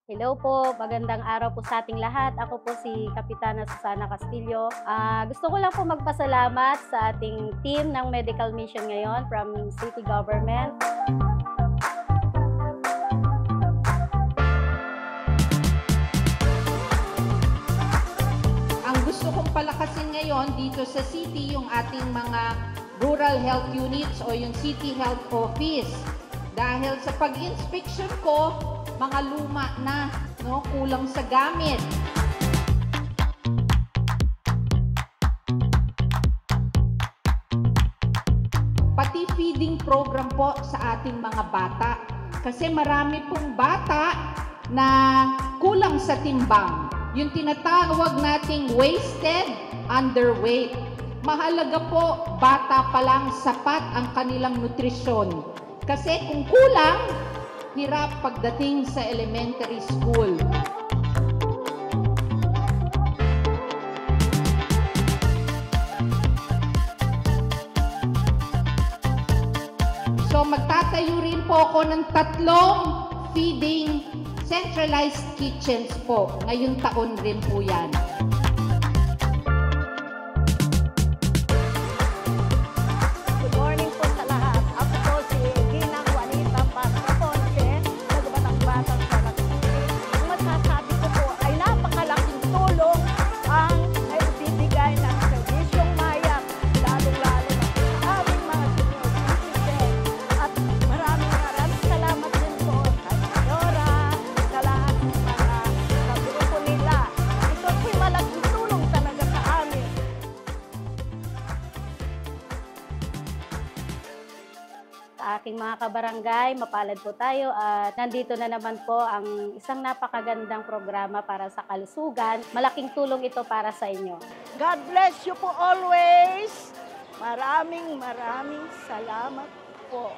Hello po, magandang araw po sa ating lahat. Ako po si Kapitana Susana Castillo. Gusto ko lang po magpasalamat sa ating team ng medical mission ngayon from city government. Ang gusto kong palakasin ngayon dito sa city yung ating mga rural health units o yung city health office. Dahil sa pag-inspection ko, mga luma na, no, kulang sa gamit. Pati feeding program po sa ating mga bata. Kasi marami pong bata na kulang sa timbang. Yung tinatawag nating wasted, underweight. Mahalaga po, bata pa lang sapat ang kanilang nutrisyon. Kasi kung kulang, hirap pagdating sa elementary school. So magtatayo rin po ako ng 3 feeding centralized kitchens po. Ngayong taon rin po yan. Good morning po sa lahat. Ako po si Ginang Juanita Pastraponce, nagbatang batang sa City. Ang masasabi ko po ay napakalaking tulong ang naibibigay ng serbisyong mayak, lalong-lalo na po sa aming mga senior citizen. At maraming salamat din po kay Senora, sa lahat ng mga kagrupo nila. Ito po'y malaking tulong talaga sa amin. Sa aking mga kabarangay, mapalad po tayo at nandito na naman po ang isang napakagandang programa para sa kalusugan. Malaking tulong ito para sa inyo. God bless you po always. Maraming salamat po.